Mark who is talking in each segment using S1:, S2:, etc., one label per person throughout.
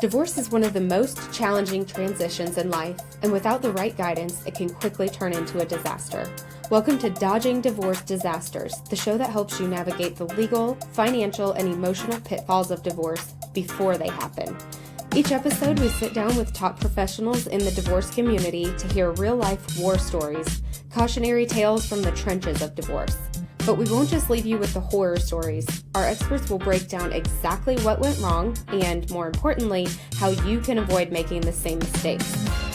S1: Divorce is one of the most challenging transitions in life, and without the right guidance, it can quickly turn into a disaster. Welcome to Dodging Divorce Disasters, the show that helps you navigate the legal, financial, and emotional pitfalls of divorce before they happen. Each episode, we sit down with top professionals in the divorce community to hear real-life war stories, cautionary tales from the trenches of divorce. But we won't just leave you with the horror stories. Our experts will break down exactly what went wrong and, more importantly, how you can avoid making the same mistakes.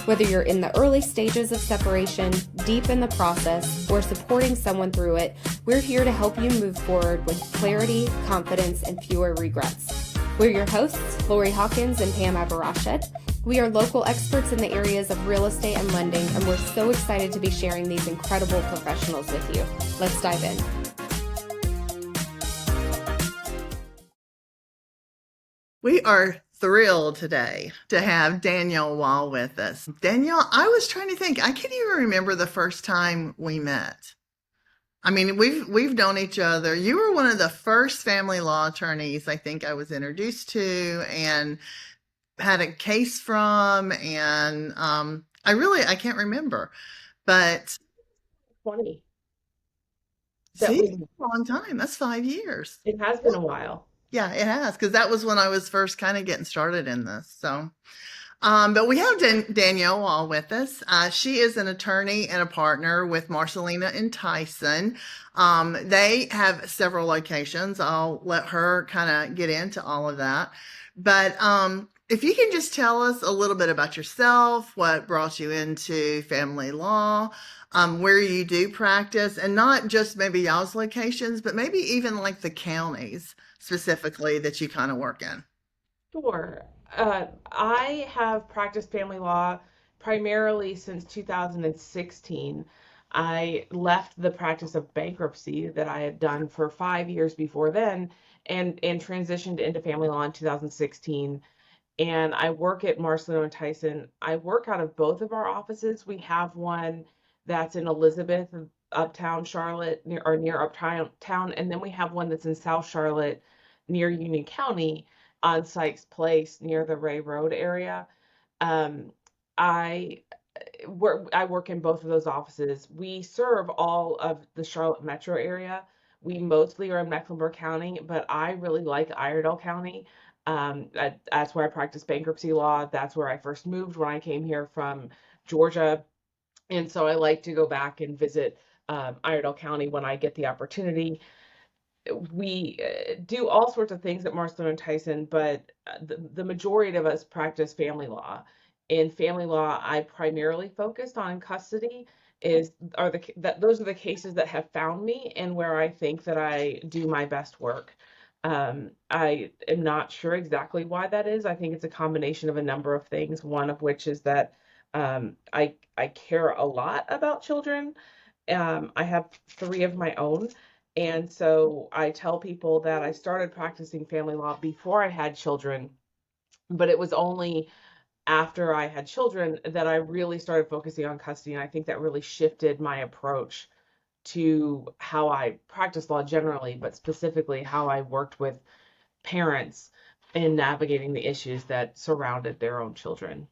S1: Whether you're in the early stages of separation, deep in the process, or supporting someone through it, we're here to help you move forward with clarity, confidence, and fewer regrets. We're your hosts, Lori Hawkins and Pam Abarashed. We are local experts in the areas of real estate and lending, and we're so excited to be sharing these incredible professionals with you. Let's dive in.
S2: We are thrilled today to have Danielle Walle with us. Danielle, I was trying to think, I can't even remember the first time we met. I mean, we've known each other. You were one of the first family law attorneys I think I was introduced to and had a case from, and I can't remember, but
S3: 20.
S2: see, a long time. That's 5 years.
S3: It has been a while.
S2: Yeah, it has, because that was when I was first kind of getting started in this. So, but we have Danielle Walle with us. She is an attorney and a partner with Marcellino and Tyson. They have several locations. I'll let her kind of get into all of that. But if you can just tell us a little bit about yourself, what brought you into family law, where you do practice, and not just maybe y'all's locations, but maybe even like the counties specifically that you kind of work in.
S3: Sure. I have practiced family law primarily since 2016. I left the practice of bankruptcy that I had done for 5 years before then and transitioned into family law in 2016. And I work at Marcellino and Tyson. I work out of both of our offices. We have one that's in Elizabeth, uptown Charlotte, near uptown, and then we have one that's in South Charlotte, near Union County, on Sykes Place, near the Ray Road area. I work in both of those offices. We serve all of the Charlotte metro area. We mostly are in Mecklenburg County, but I really like Iredell County. That's where I practice bankruptcy law. That's where I first moved when I came here from Georgia. And so I like to go back and visit Iredell County when I get the opportunity. We do all sorts of things at Marcellino and Tyson, but the majority of us practice family law. In family law, I primarily focused on custody. Those are the cases that have found me and where I think that I do my best work. I am not sure exactly why that is. I think it's a combination of a number of things. One of which is that I care a lot about children. I have 3 of my own. And so I tell people that I started practicing family law before I had children, but it was only after I had children that I really started focusing on custody. And I think that really shifted my approach to how I practice law generally, but specifically how I worked with parents in navigating the issues that surrounded their own children.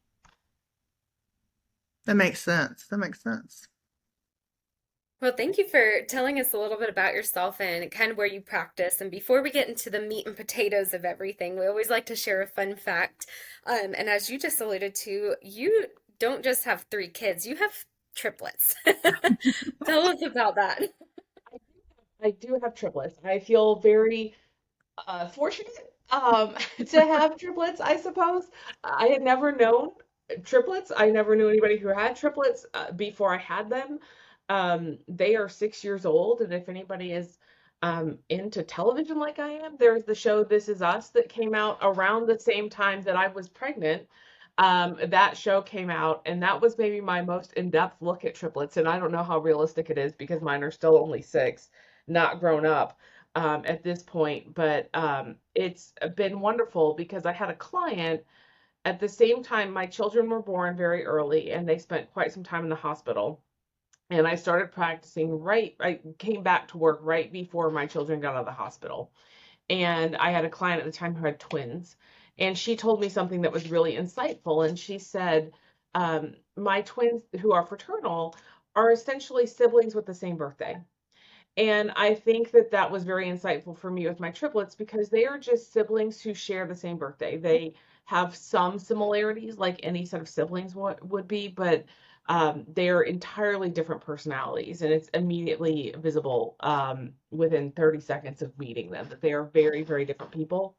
S2: That makes sense.
S1: Well, thank you for telling us a little bit about yourself and kind of where you practice. And before we get into the meat and potatoes of everything, we always like to share a fun fact. And as you just alluded to, you don't just have 3 kids, you have triplets. Tell us about that.
S3: I do have triplets. I feel very fortunate to have triplets, I suppose. I had never known triplets. I never knew anybody who had triplets before I had them. They are 6 years old, and if anybody is into television like I am, there's the show This Is Us that came out around the same time that I was pregnant. That show came out, and that was maybe my most in-depth look at triplets, and I don't know how realistic it is because mine are still only 6, not grown up at this point, but it's been wonderful because I had a client at the same time. My children were born very early, and they spent quite some time in the hospital. And I started practicing I came back to work right before my children got out of the hospital. And I had a client at the time who had twins. And she told me something that was really insightful. And she said, my twins who are fraternal are essentially siblings with the same birthday. And I think that that was very insightful for me with my triplets because they are just siblings who share the same birthday. They have some similarities, like any set of siblings would be, but they're entirely different personalities, and it's immediately visible within 30 seconds of meeting them that they are very, very different people.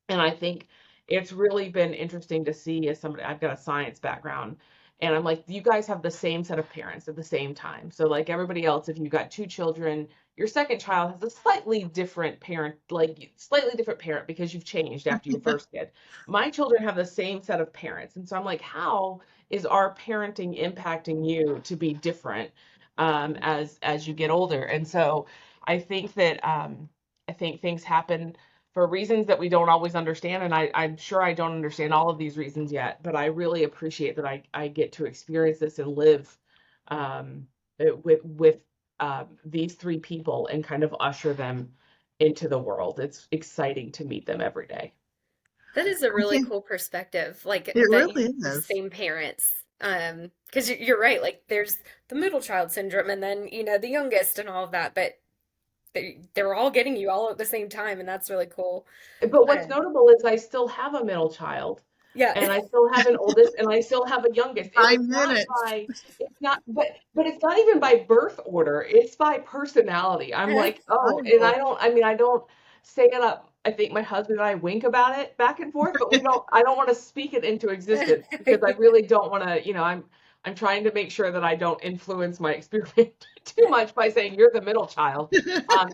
S3: And I think it's really been interesting to see as somebody, I've got a science background, and I'm like, you guys have the same set of parents at the same time. So, like everybody else, if you've got two children, your second child has a slightly different parent, like slightly different parent because you've changed after your first kid. My children have the same set of parents. And so I'm like, how is our parenting impacting you to be different as you get older? And so I think that I think things happen for reasons that we don't always understand. And I'm sure I don't understand all of these reasons yet, but I really appreciate that I get to experience this and live um, with these three people and kind of usher them into the world. It's exciting to meet them every day.
S1: That is a
S2: I
S1: really
S2: think
S1: cool perspective, like
S2: it
S1: that you
S2: really
S1: have the
S2: is.
S1: same parents. Because you're right, like there's the middle child syndrome and then, the youngest and all of that, but they're all getting you all at the same time, and that's really cool.
S3: But what's
S1: Um,
S3: notable is I still have a middle child,
S1: yeah.
S3: and I still have an oldest, and I still have a youngest. And
S2: 5 minutes.
S3: it's not, but it's not even by birth order. It's by personality. I'm like, oh, and
S2: Incredible.
S3: I mean, I don't say it up. I think my husband and I wink about it back and forth, but I don't want to speak it into existence because I really don't want to, I'm trying to make sure that I don't influence my experience too much by saying you're the middle child.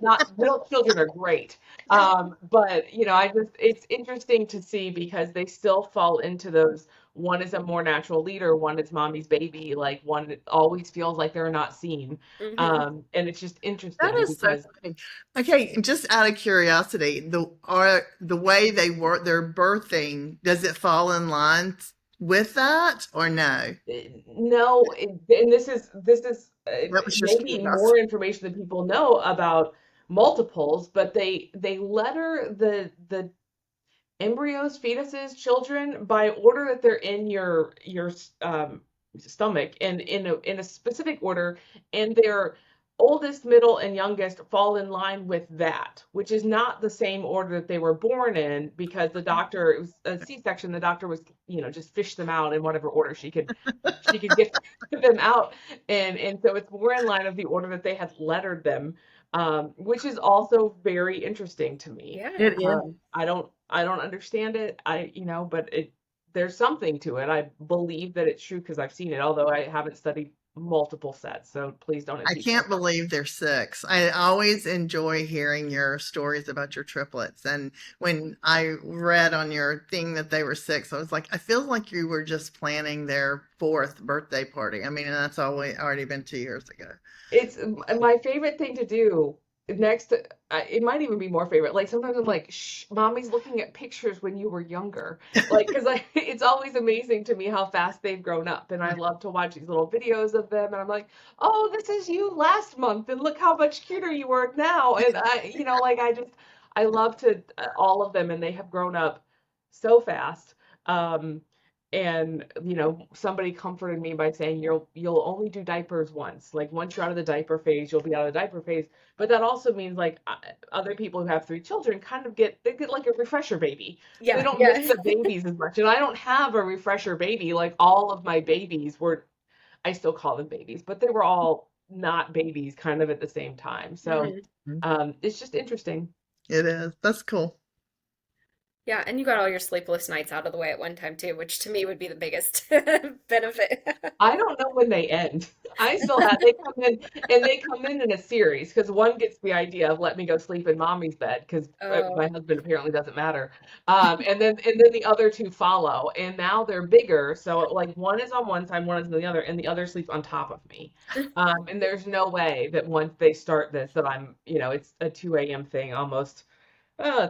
S3: Not middle children are great. But I just it's interesting to see because they still fall into those. One is a more natural leader, one is mommy's baby, like one always feels like they're not seen.
S1: hmm
S3: And it's just
S2: That
S3: interesting
S2: is so
S3: because
S2: funny. Okay, just out of curiosity, the way they work their birthing, does it fall in line with that or no?
S3: no, and this is
S2: That was just
S3: maybe
S2: curiosity.
S3: more information than people know about multiples, but they letter the embryos, fetuses, children by order that they're in your stomach and in a specific order, and their oldest, middle, and youngest fall in line with that, which is not the same order that they were born in because the doctor it was a C-section. The doctor was just fish them out in whatever order she could get them out, and so it's more in line of the order that they had lettered them, which is also very interesting to me.
S2: It
S1: Yeah.
S2: is.
S3: I don't understand it. But there's something to it. I believe that it's true because I've seen it, although I haven't studied multiple sets. So please don't
S2: I
S3: impeach me.
S2: can't believe they're six. I always enjoy hearing your stories about your triplets. And when I read on your thing that they were six, I was like, I feel like you were just planning their fourth birthday party. I mean, and that's already been 2 years ago.
S3: It's my favorite thing to do. Next, it might even be more favorite. Like sometimes I'm like, shh, mommy's looking at pictures when you were younger. Like, because it's always amazing to me how fast they've grown up. And I love to watch these little videos of them. And I'm like, oh, this is you last month. And look how much cuter you were now. And like I love to, all of them. And they have grown up so fast. Um, and somebody comforted me by saying you'll only do diapers once, like once you're out of the diaper phase you'll be out of the diaper phase, but that also means like other people who have three children kind of get like a refresher baby, so they
S1: Yeah.
S3: don't miss
S1: Yeah.
S3: the babies as much. And I don't have a refresher baby. Like all of my babies were, I still call them babies, but they were all not babies kind of at the same time. So
S1: hmm
S3: it's just interesting.
S2: It is. That's cool.
S1: Yeah, and you got all your sleepless nights out of the way at one time too, which to me would be the biggest benefit.
S3: I don't know when they end. I still have, they come in and they come in a series because one gets the idea of let me go sleep in mommy's bed because my
S1: Oh.
S3: husband apparently doesn't matter. And then the other two follow, and now they're bigger. So like one is on one side, one is on the other, and the other sleeps on top of me. And there's no way that once they start this that it's a 2 a.m. thing almost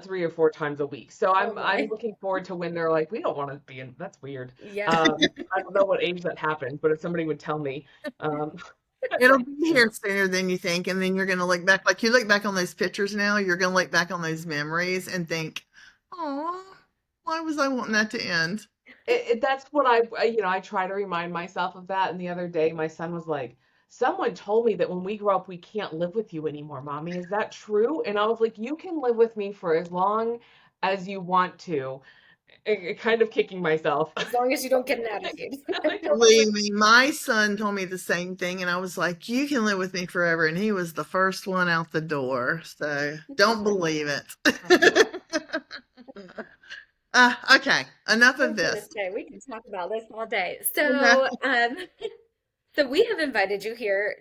S3: 3 or 4 times a week. So
S1: Oh
S3: I'm
S1: my.
S3: looking forward to when they're like, we don't want to be in. That's weird.
S1: Yeah.
S3: I don't know what age that happens, but if somebody would tell me, um,
S2: It'll be here sooner than you think. And then you're going to look back, like you look back on those pictures now, you're going to look back on those memories and think, oh, Why was I wanting that to end?
S3: That's what I try to remind myself of that. And the other day, my son was like, "Someone told me that when we grow up, we can't live with you anymore, Mommy. Is that true?" And I was like, "You can live with me for as long as you want to." Kind of kicking myself.
S1: As long as you don't get an attitude.
S3: I know. I was like,
S2: Believe me, my son told me the same thing, and I was like, "You can live with me forever," and he was the first one out the door. So don't believe it. Okay, enough
S1: Oh,
S2: of
S1: goodness,
S2: this.
S1: Jay, we can talk about this all day.
S2: No.
S1: So we have invited you here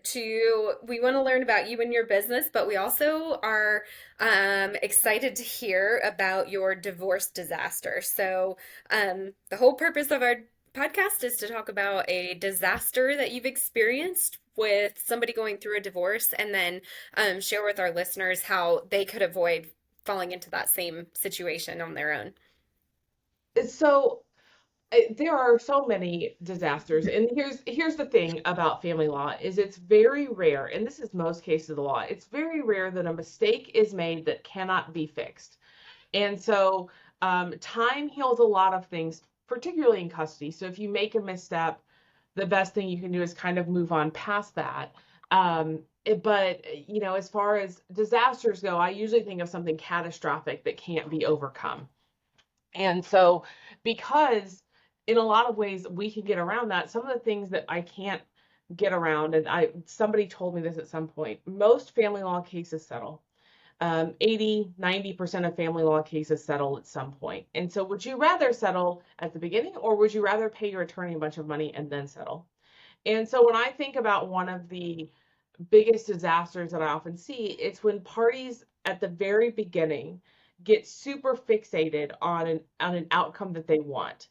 S1: we want to learn about you and your business, but we also are excited to hear about your divorce disaster. The whole purpose of our podcast is to talk about a disaster that you've experienced with somebody going through a divorce, and then share with our listeners how they could avoid falling into that same situation on their own.
S3: so there are so many disasters, and here's the thing about family law is it's very rare, and this is most cases of the law. It's very rare that a mistake is made that cannot be fixed. And so time heals a lot of things, particularly in custody. So if you make a misstep, the best thing you can do is kind of move on past that. But as far as disasters go, I usually think of something catastrophic that can't be overcome. And so, because in a lot of ways we can get around that, some of the things that I can't get around, and somebody told me this at some point, most family law cases settle. 80-90% of family law cases settle at some point. And so would you rather settle at the beginning, or would you rather pay your attorney a bunch of money and then settle? And so when I think about one of the biggest disasters that I often see, it's when parties at the very beginning get super fixated on an outcome that they want.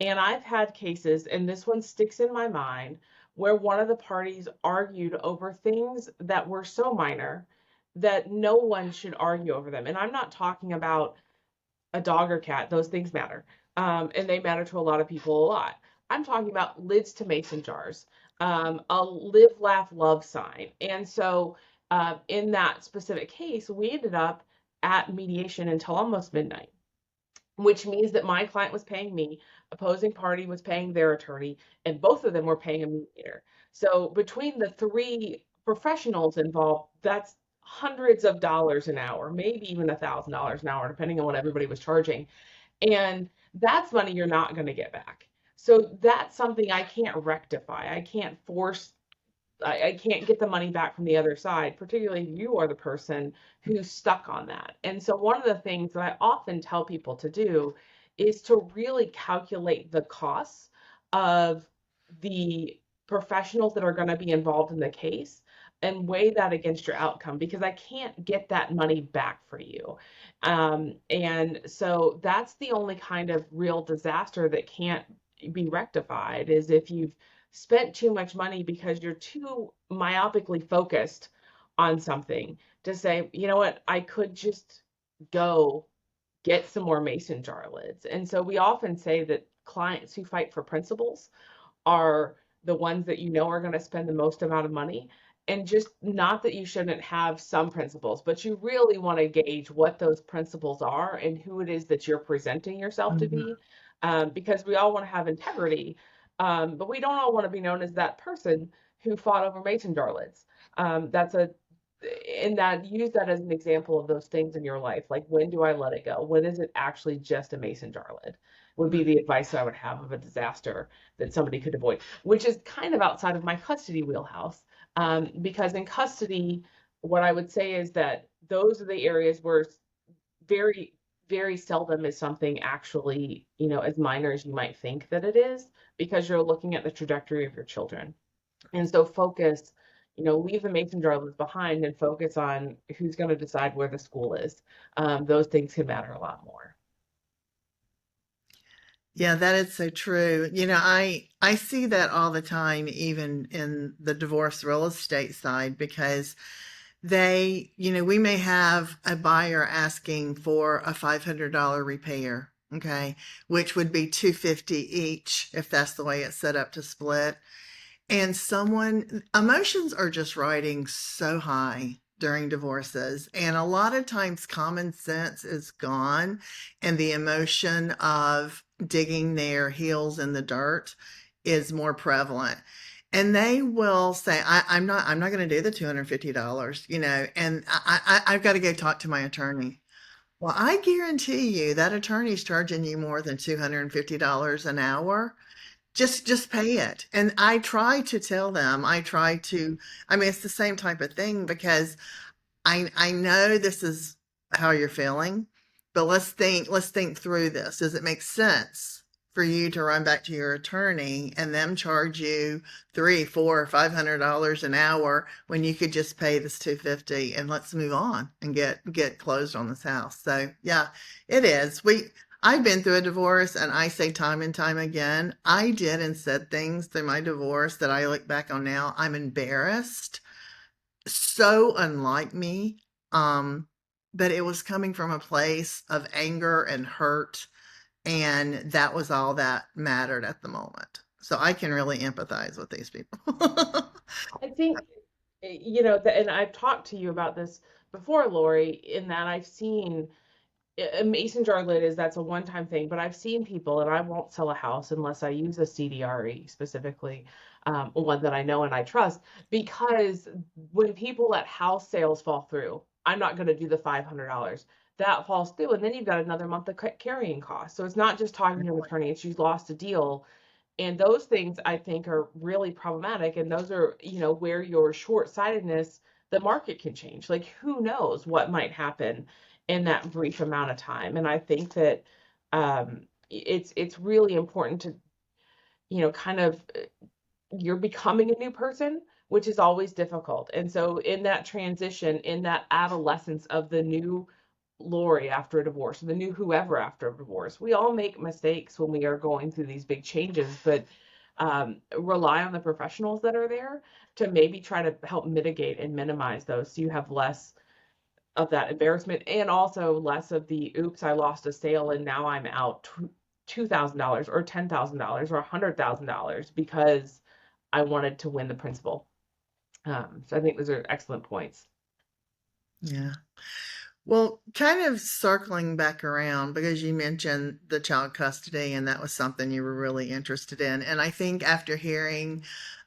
S3: And I've had cases, and this one sticks in my mind, where one of the parties argued over things that were so minor that no one should argue over them. And I'm not talking about a dog or cat, those things matter. And they matter to a lot of people a lot. I'm talking about lids to mason jars, a live, laugh, love sign. And so in that specific case, we ended up at mediation until almost midnight, which means that my client was paying me, opposing party was paying their attorney, and both of them were paying a mediator. So between the three professionals involved, that's hundreds of dollars an hour, maybe even $1,000 an hour, depending on what everybody was charging. And that's money you're not going to get back. So that's something I can't rectify. I can't force I can't get the money back from the other side, particularly if you are the person who's stuck on that. And so one of the things that I often tell people to do is to really calculate the costs of the professionals that are going to be involved in the case and weigh that against your outcome, because I can't get that money back for you. And so that's the only kind of real disaster that can't be rectified, is if you've spent too much money because you're too myopically focused on something to say, you know what, I could just go get some more mason jar lids. And so we often say that clients who fight for principles are the ones that are going to spend the most amount of money. And just not that you shouldn't have some principles, but you really want to gauge what those principles are and who it is that you're presenting yourself to
S2: Mhm.
S3: be, because we all want to have integrity, but we don't all want to be known as that person who fought over mason jar lids. That's a and that use that as an example of those things in your life. Like, when do I let it go? When is it actually just a mason jar lid? Would be the advice I would have of a disaster that somebody could avoid, which is kind of outside of my custody wheelhouse. Because in custody, what I would say is that those are the areas where very, very seldom is something actually, as minor as you might think that it is, because you're looking at the trajectory of your children. And so focus, leave the mason jar lids behind and focus on who's going to decide where the school is. Those things can matter a lot more.
S2: Yeah, that is so true. I see that all the time, even in the divorce real estate side, because we may have a buyer asking for a $500 repair, okay, which would be 250 each if that's the way it's set up to split. And emotions are just riding so high during divorces. And a lot of times common sense is gone and the emotion of digging their heels in the dirt is more prevalent. And they will say, I'm not going to do the $250, and I've got to go talk to my attorney. Well, I guarantee you that attorney's charging you more than $250 an hour. Just pay it. And I try to tell them, I mean, it's the same type of thing because I know this is how you're feeling, but let's think through this. Does it make sense for you to run back to your attorney and them charge you three, four, $500 an hour when you could just pay this 250 and let's move on and get closed on this house? So yeah, it is. I've been through a divorce and I say time and time again, I did and said things through my divorce that I look back on now. I'm embarrassed, so unlike me. Um, but it was coming from a place of anger and hurt, and that was all that mattered at the moment. So I can really empathize with these people.
S3: I think, and I've talked to you about this before, Lori, in that I've seen a mason jar lid is that's a one-time thing, but I've seen people, and I won't sell a house unless I use a CDRE specifically, one that I know and I trust, because when people let house sales fall through, I'm not going to do the $500. That falls through, and then you've got another month of carrying costs. So it's not just talking to an attorney; it's you lost a deal, and those things I think are really problematic. And those are, where your short-sightedness, the market can change. Like who knows what might happen in that brief amount of time. And I think that it's really important to, kind of you're becoming a new person, which is always difficult. And so in that transition, in that adolescence of the new Lori after a divorce, or the new whoever after a divorce, we all make mistakes when we are going through these big changes, but rely on the professionals that are there to maybe try to help mitigate and minimize those so you have less of that embarrassment and also less of the oops, I lost a sale and now I'm out $2,000 or $10,000 or $100,000 because I wanted to win the principal. So I think those are excellent points.
S2: Yeah. Well, kind of circling back around because you mentioned the child custody and that was something you were really interested in. And I think after hearing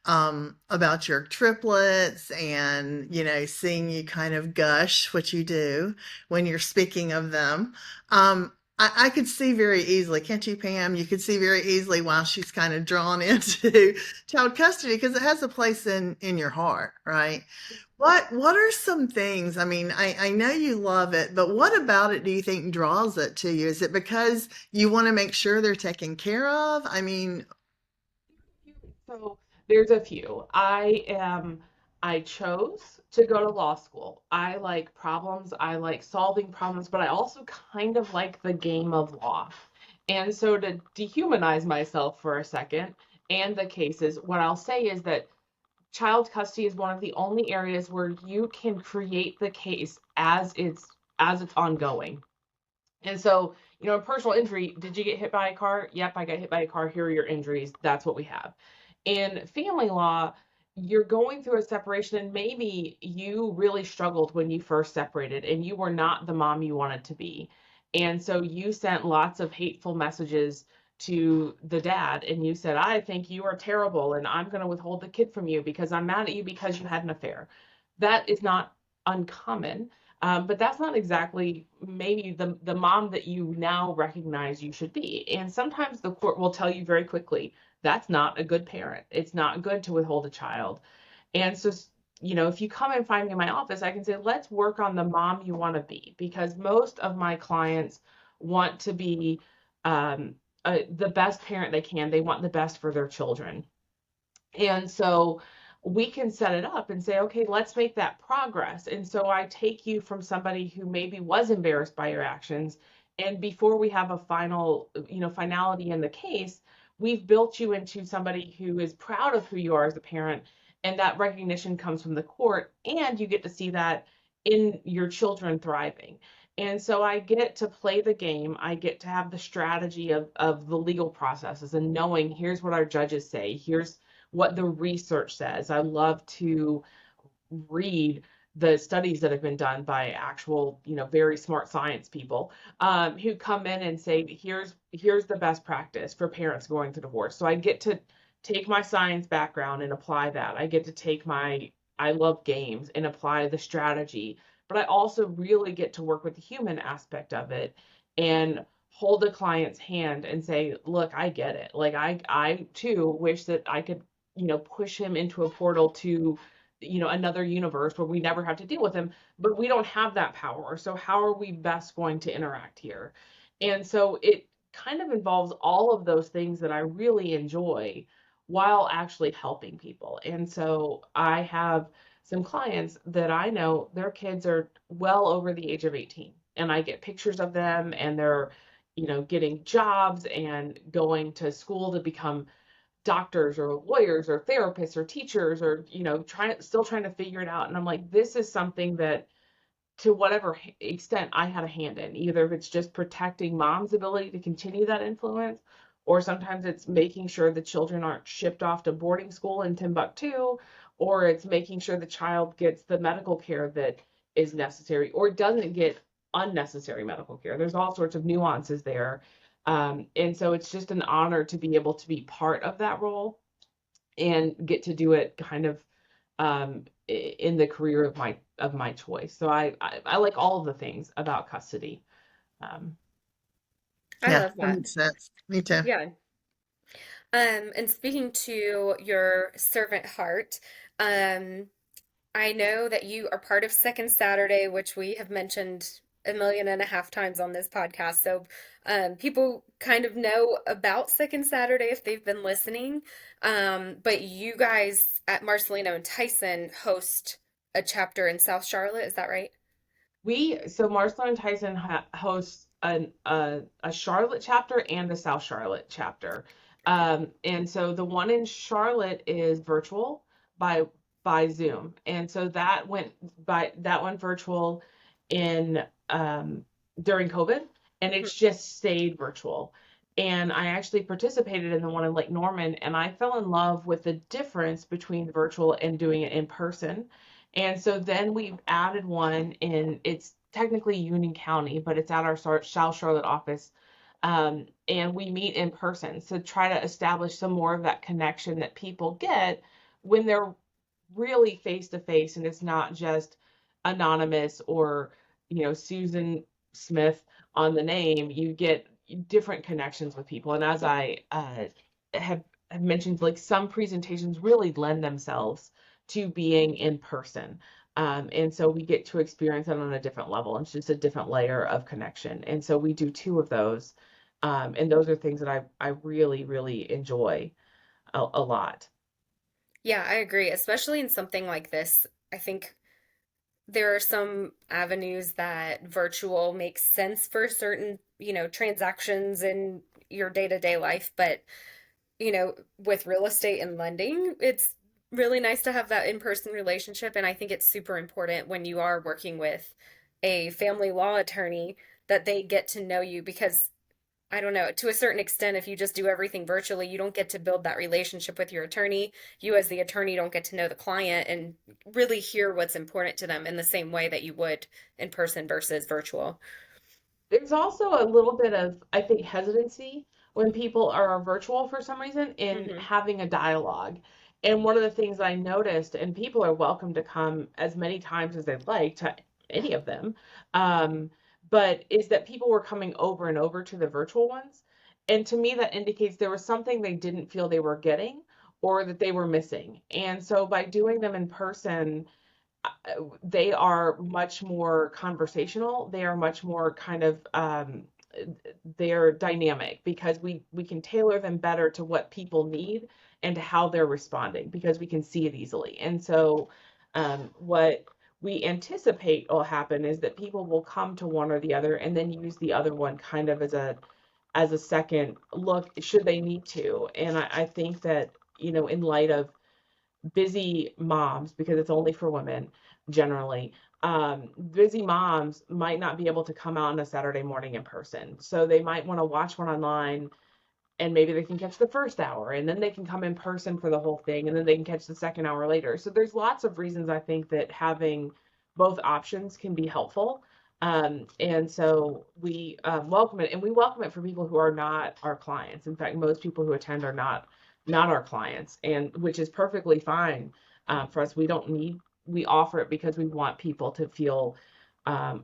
S2: about your triplets and, seeing you kind of gush, what you do when you're speaking of them, I could see very easily, can't you, Pam? You could see very easily why she's kind of drawn into child custody because it has a place in your heart, right? What are some things? I mean, I know you love it, but what about it do you think draws it to you? Is it because you want to make sure they're taken care of? I mean,
S3: So there's a few. I chose to go to law school. I like problems. I like solving problems, but I also kind of like the game of law. And so to dehumanize myself for a second and the cases, what I'll say is that child custody is one of the only areas where you can create the case as it's ongoing. And so, a personal injury, did you get hit by a car? Yep, I got hit by a car. Here are your injuries. That's what we have. In family law, you're going through a separation, and maybe you really struggled when you first separated and you were not the mom you wanted to be. And so you sent lots of hateful messages to the dad, and you said, I think you are terrible, and I'm going to withhold the kid from you because I'm mad at you because you had an affair. That is not uncommon. But that's not exactly maybe the mom that you now recognize you should be. And sometimes the court will tell you very quickly, that's not a good parent. It's not good to withhold a child. And so, if you come and find me in my office, I can say, let's work on the mom you want to be, because most of my clients want to be the best parent they can. They want the best for their children. And so we can set it up and say, okay, let's make that progress. And so I take you from somebody who maybe was embarrassed by your actions. And before we have a finality in the case, we've built you into somebody who is proud of who you are as a parent. And that recognition comes from the court. And you get to see that in your children thriving. And so I get to play the game. I get to have the strategy of the legal processes and knowing here's what our judges say. Here's what the research says. I love to read the studies that have been done by actual, very smart science people, who come in and say, here's the best practice for parents going through divorce. So I get to take my science background and apply that. I get to take my I love games and apply the strategy, but I also really get to work with the human aspect of it and hold a client's hand and say, look, I get it. Like I too wish that I could, push him into a portal to, another universe where we never have to deal with him, but we don't have that power. So how are we best going to interact here? And so it kind of involves all of those things that I really enjoy while actually helping people. And so I have some clients that I know their kids are well over the age of 18, and I get pictures of them, and they're, getting jobs and going to school to become doctors or lawyers or therapists or teachers, or still trying to figure it out. And I'm like, this is something that, to whatever extent I had a hand in, either if it's just protecting mom's ability to continue that influence, or sometimes it's making sure the children aren't shipped off to boarding school in Timbuktu, or it's making sure the child gets the medical care that is necessary or doesn't get unnecessary medical care. There's all sorts of nuances there. And so it's just an honor to be able to be part of that role and get to do it kind of in the career of my choice. So I like all of the things about custody. Um,
S1: I
S2: Yeah,
S1: love
S2: that
S1: that.
S2: makes sense. Me too.
S1: Yeah. And speaking to your servant heart, um, I know that you are part of Second Saturday, which we have mentioned a million and a half times on this podcast. So people kind of know about Second Saturday if they've been listening. But you guys at Marcellino and Tyson host a chapter in South Charlotte. Is that right?
S3: so Marcel and Tyson hosts a Charlotte chapter and a South Charlotte chapter. And so the one in Charlotte is virtual by Zoom. And so that went virtual in during COVID, and it's just stayed virtual. And I actually participated in the one in Lake Norman, and I fell in love with the difference between virtual and doing it in person. And so then we've added one it's technically Union County, but it's at our South Charlotte office. And we meet in person to try to establish some more of that connection that people get when they're really face to face, and it's not just anonymous or, Susan Smith on the name. You get different connections with people. And as I have mentioned, like, some presentations really lend themselves to being in person. And so we get to experience that on a different level. It's just a different layer of connection. And so we do two of those. And those are things that I really, really enjoy a lot.
S1: Yeah, I agree. Especially in something like this, I think there are some avenues that virtual makes sense for certain, transactions in your day-to-day life, but with real estate and lending, it's really nice to have that in-person relationship. And I think it's super important when you are working with a family law attorney that they get to know you because I don't know, to a certain extent, if you just do everything virtually, you don't get to build that relationship with your attorney. You, as the attorney, don't get to know the client and really hear what's important to them in the same way that you would in person versus virtual.
S3: There's also a little bit of, I think, hesitancy when people are virtual for some reason in
S1: Hmm.
S3: having a dialogue. And one of the things I noticed, and people are welcome to come as many times as they'd like to any of them, um, but is that people were coming over and over to the virtual ones. And to me, that indicates there was something they didn't feel they were getting or that they were missing. And so by doing them in person, they are much more conversational. They are much more kind of they're dynamic because we can tailor them better to what people need and to how they're responding because we can see it easily. And so what we anticipate will happen is that people will come to one or the other and then use the other one kind of as a second look should they need to. And I think that, in light of busy moms, because it's only for women generally, busy moms might not be able to come out on a Saturday morning in person. So they might want to watch one online, and maybe they can catch the first hour and then they can come in person for the whole thing, and then they can catch the second hour later. So there's lots of reasons I think that having both options can be helpful. And so we welcome it, and we welcome it for people who are not our clients. In fact, most people who attend are not our clients, and which is perfectly fine for us. We offer it because we want people to feel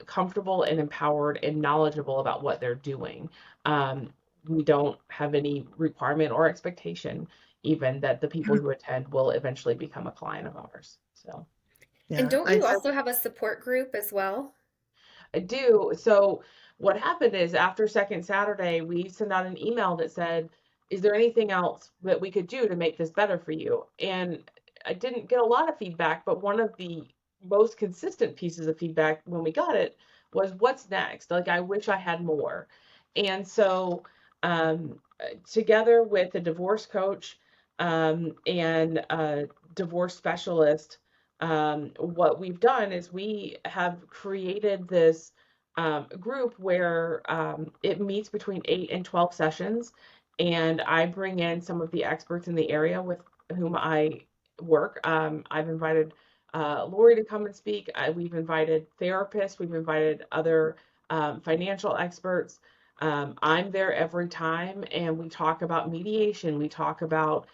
S3: comfortable and empowered and knowledgeable about what they're doing. We don't have any requirement or expectation even that the people who attend will eventually become a client of ours. So
S1: And
S2: Yeah,
S1: don't you also have a support group as well?
S3: I do. So what happened is after second Saturday, we sent out an email that said, is there anything else that we could do to make this better for you? And I didn't get a lot of feedback, but one of the most consistent pieces of feedback when we got it was, what's next? Like, I wish I had more. And so, together with a divorce coach, and a divorce specialist, what we've done is we have created this group where it meets between 8 and 12 sessions. And I bring in some of the experts in the area with whom I work. I've invited Lori to come and speak. We've invited therapists, we've invited other financial experts. I'm there every time, and we talk about mediation. We talk about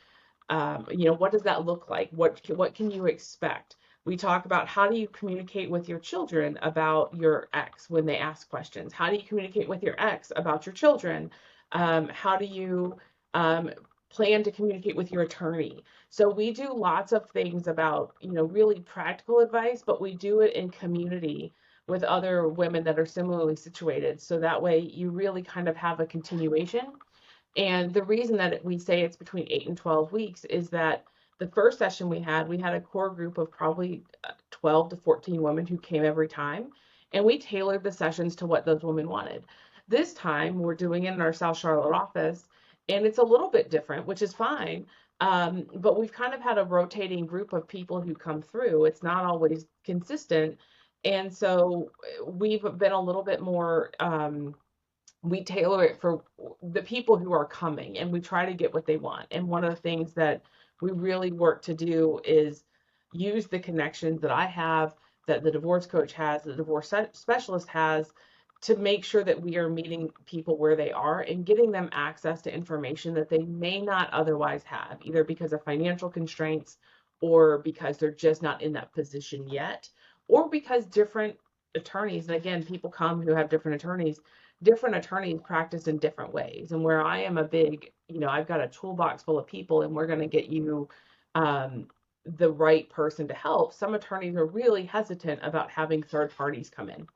S3: what does that look like? What can you expect? We talk about, how do you communicate with your children about your ex when they ask questions? How do you communicate with your ex about your children? How do you plan to communicate with your attorney? So we do lots of things about, really practical advice, but we do it in community with other women that are similarly situated. So that way you really kind of have a continuation. And the reason that we say it's between 8 and 12 weeks is that the first session we had a core group of probably 12 to 14 women who came every time, and we tailored the sessions to what those women wanted. This time we're doing it in our South Charlotte office, and it's a little bit different, which is fine. But we've kind of had a rotating group of people who come through. It's not always consistent. And so we've been a little bit more we tailor it for the people who are coming, and we try to get what they want. And one of the things that we really work to do is use the connections that I have, that the divorce coach has, the divorce specialist has, to make sure that we are meeting people where they are and getting them access to information that they may not otherwise have, either because of financial constraints or because they're just not in that position yet, or because different attorneys, and again, people come who have different attorneys practice in different ways. And where I am a big, I've got a toolbox full of people, and we're going to get you the right person to help. Some attorneys are really hesitant about having third parties come in.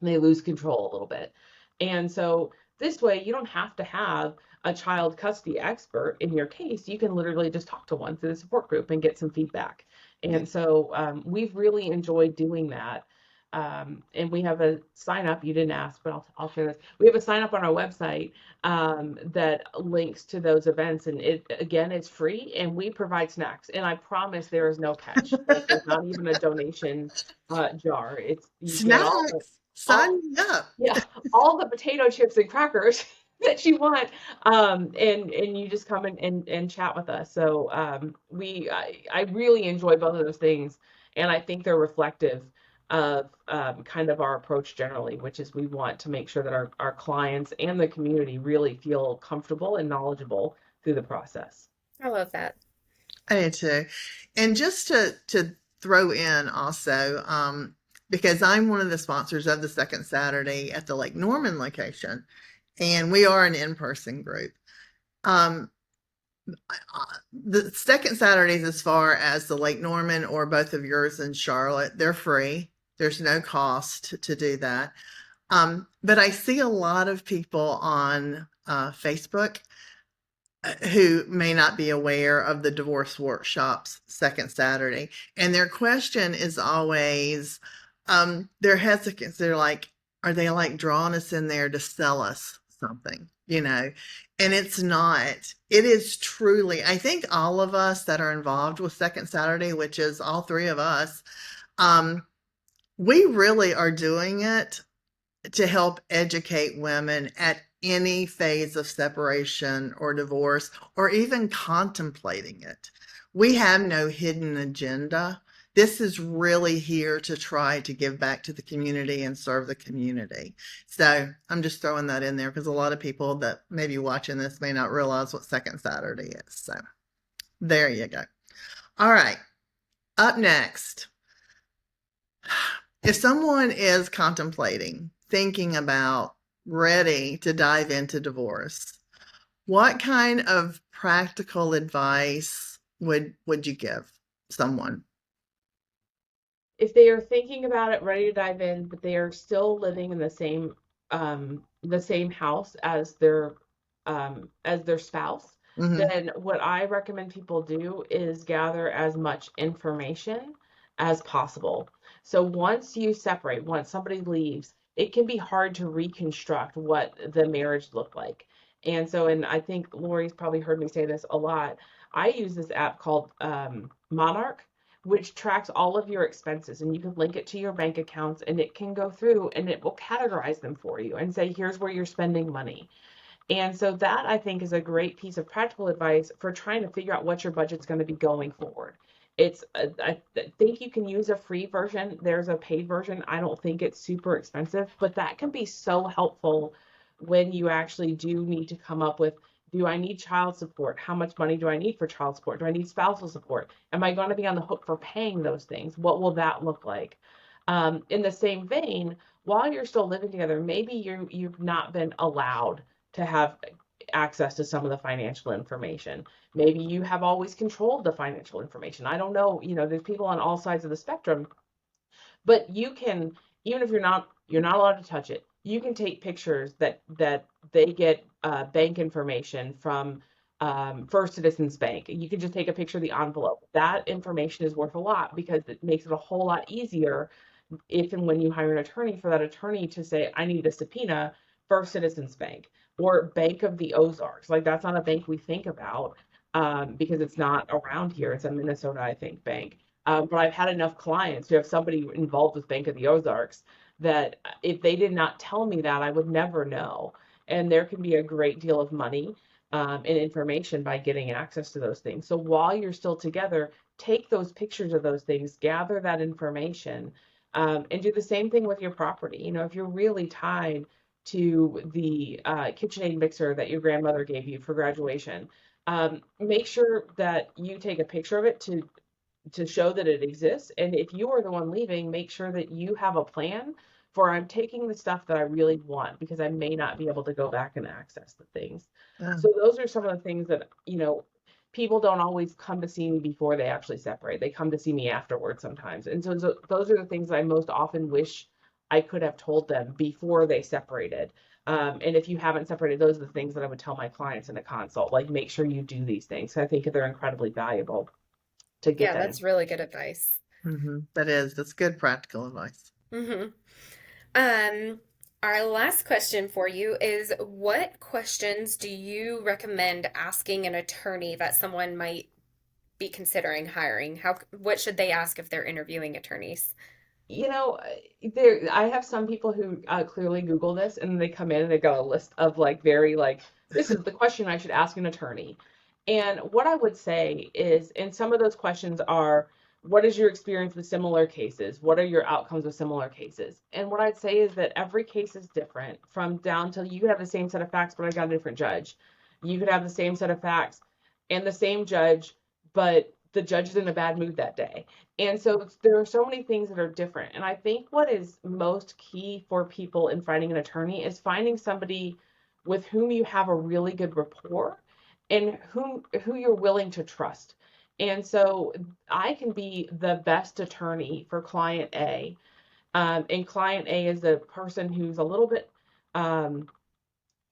S3: They lose control a little bit. And so this way, you don't have to have a child custody expert in your case. You can literally just talk to one through the support group and get some feedback. And so we've really enjoyed doing that. And we have a sign up. You didn't ask, but I'll share this. We have a sign up on our website that links to those events, and it's free, and we provide snacks. And I promise there is no catch. Like, there's not even a donation jar. It's you get
S2: snacks.
S3: all
S2: Sign me up.
S3: yeah, all the potato chips and crackers that you want, and you just come and chat with us. So I really enjoy both of those things, and I think they're reflective of kind of our approach generally, which is we want to make sure that our clients and the community really feel comfortable and knowledgeable through the process.
S1: I love that.
S2: I do too. And just to throw in also, because I'm one of the sponsors of the second Saturday at the Lake Norman location, and we are an in-person group. Um, the second Saturdays, as far as the Lake Norman or both of yours in Charlotte, they're free. There's no cost to do that. But I see a lot of people on Facebook who may not be aware of the divorce workshops second Saturday. And their question is always, they're hesitant. They're like, are they like drawing us in there to sell us something, And it's not. It is truly, I think all of us that are involved with second Saturday, which is all three of us, we really are doing it to help educate women at any phase of separation or divorce, or even contemplating it. We have no hidden agenda. this is really here to try to give back to the community and serve the community. So I'm just throwing that in there because a lot of people that may be watching this may not realize what Second Saturday is. So there you go. All right. Up next, if someone is contemplating, thinking about, ready to dive into divorce, what kind of practical advice would you give someone?
S3: If they are thinking about it, ready to dive in, but they are still living in the same house as their spouse,
S2: Hmm.
S3: then what I recommend people do is gather as much information as possible. So once you separate, once somebody leaves, it can be hard to reconstruct what the marriage looked like. And so, and I think Lori's probably heard me say this a lot. I use this app called Monarch, which tracks all of your expenses, and you can link it to your bank accounts, and it can go through and it will categorize them for you and say, here's where you're spending money. And so that I think is a great piece of practical advice for trying to figure out what your budget's going to be going forward. I think you can use a free version. There's a paid version. I don't think it's super expensive, but that can be so helpful when you actually do need to come up with, do I need child support? How much money do I need for child support? Do I need spousal support? Am I going to be on the hook for paying those things? What will that look like? In the same vein, while you're still living together, maybe you've not been allowed to have access to some of the financial information. Maybe you have always controlled the financial information. I don't know, there's people on all sides of the spectrum, but you can, even if you're not allowed to touch it, you can take pictures that they get bank information from First Citizens Bank. You can just take a picture of the envelope. That information is worth a lot because it makes it a whole lot easier if and when you hire an attorney, for that attorney to say, I need a subpoena for Citizens Bank or Bank of the Ozarks. Like, that's not a bank we think about because it's not around here. It's a Minnesota, I think, bank. But I've had enough clients who have somebody involved with Bank of the Ozarks that if they did not tell me that, I would never know. And there can be a great deal of money and information by getting access to those things. So while you're still together, take those pictures of those things, gather that information, and do the same thing with your property. If you're really tied to the KitchenAid mixer that your grandmother gave you for graduation, make sure that you take a picture of it to show that it exists. And if you are the one leaving, make sure that you have a plan for, I'm taking the stuff that I really want because I may not be able to go back and access the things.
S2: Yeah.
S3: So those are some of the things that, people don't always come to see me before they actually separate. They come to see me afterwards sometimes. And so those are the things I most often wish I could have told them before they separated. And if you haven't separated, those are the things that I would tell my clients in a consult, like make sure you do these things. I think they're incredibly valuable to get
S1: Yeah,
S3: that
S1: that's really good advice.
S2: That's good practical advice.
S1: Mm-hmm. Um, our last question for you is what questions do you recommend asking an attorney that someone might be considering hiring? What should they ask if they're interviewing attorneys?
S3: you know, there I have some people who clearly Google this and they come in and they've got a list of like very like this is the question I should ask an attorney. And what I would say is, and some of those questions are, what is your experience with similar cases? What are your outcomes with similar cases? And what I'd say is that every case is different from down to you could have the same set of facts, but I got a different judge. You could have the same set of facts and the same judge, but the judge is in a bad mood that day. And so there are so many things that are different. And I think what is most key for people in finding an attorney is finding somebody with whom you have a really good rapport and who you're willing to trust. And so I can be the best attorney for client A. And client A is a person who's a little bit um,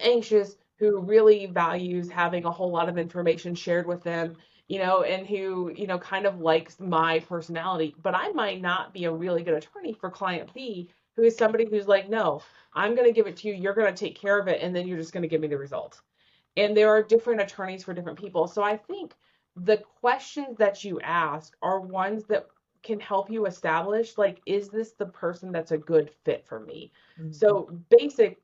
S3: anxious, who really values having a whole lot of information shared with them, and who, kind of likes my personality. But I might not be a really good attorney for client B, who is somebody who's like, no, I'm going to give it to you. You're going to take care of it. And then you're just going to give me the result. And there are different attorneys for different people. So I think the questions that you ask are ones that can help you establish, like, is this the person that's a good fit for me?
S2: Mhm.
S3: So basic,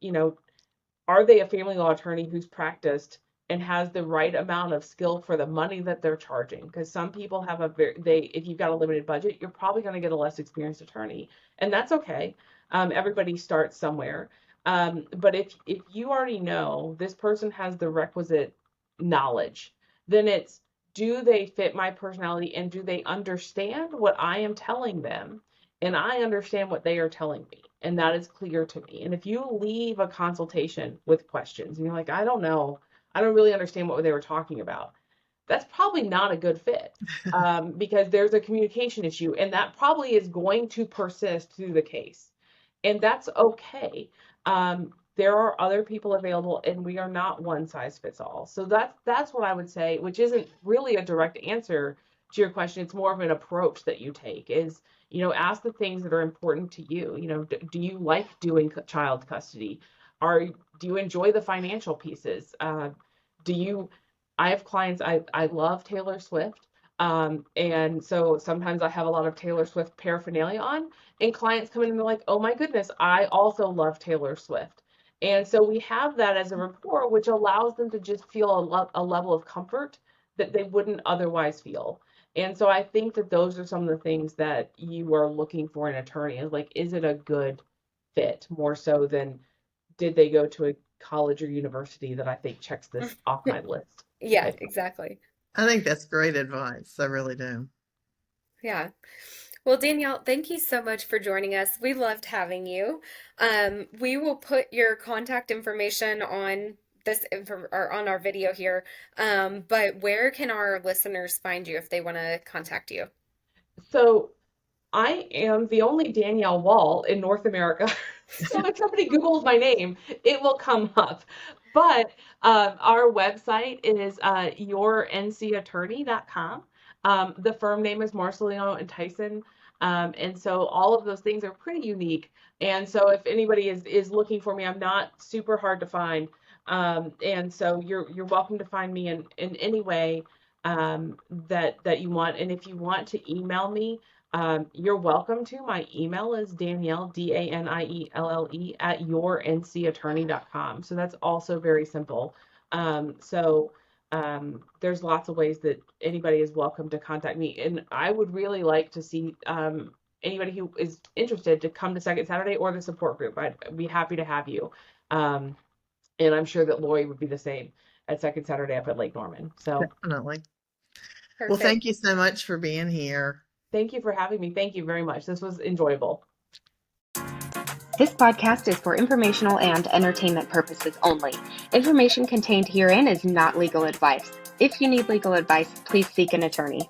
S3: are they a family law attorney who's practiced and has the right amount of skill for the money that they're charging. Because some people have if you've got a limited budget, you're probably going to get a less experienced attorney, and that's okay. Everybody starts somewhere. But if you already know this person has the requisite knowledge, then it's, do they fit my personality and do they understand what I am telling them? And I understand what they are telling me, and that is clear to me. And if you leave a consultation with questions and you're like, I don't know, I don't really understand what they were talking about, that's probably not a good fit, because there's a communication issue, and that probably is going to persist through the case. And that's okay. There are other people available, and we are not one size fits all. So that's what I would say, which isn't really a direct answer to your question. It's more of an approach that you take is, ask the things that are important to you. Do you like doing child custody? Do you enjoy the financial pieces? Do you, I have clients, I love Taylor Swift. And so sometimes I have a lot of Taylor Swift paraphernalia on, and clients come in and they're like, oh my goodness, I also love Taylor Swift. And so we have that as a rapport, which allows them to just feel a level of comfort that they wouldn't otherwise feel. And so I think that those are some of the things that you are looking for in an attorney, is like, is it a good fit, more so than did they go to a college or university that I think checks this off my list.
S1: Yeah,
S3: Type.
S1: exactly.
S2: I think that's great advice. I really do.
S1: Yeah. Well, Danielle, thank you so much for joining us. We loved having you. We will put your contact information on or on our video here. But where can our listeners find you if they want to contact you?
S3: So I am the only Danielle Walle in North America. So if somebody Googles my name, it will come up. But our website is yourncattorney.com. The firm name is Marcellino and Tyson. And so all of those things are pretty unique. And so if anybody is looking for me, I'm not super hard to find. And so you're welcome to find me in any way that you want. And if you want to email me, you're welcome to. My email is Danielle, Danielle, at yourncattorney.com. So that's also very simple. There's lots of ways that anybody is welcome to contact me. And I would really like to see anybody who is interested to come to Second Saturday or the support group. I'd be happy to have you. And I'm sure that Lori would be the same at Second Saturday up at Lake Norman. So
S2: Definitely. Well,
S1: Perfect.
S2: thank you so much for being here.
S3: thank you for having me. Thank you very much. This was enjoyable.
S1: This podcast is for informational and entertainment purposes only. Information contained herein is not legal advice. If you need legal advice, please seek an attorney.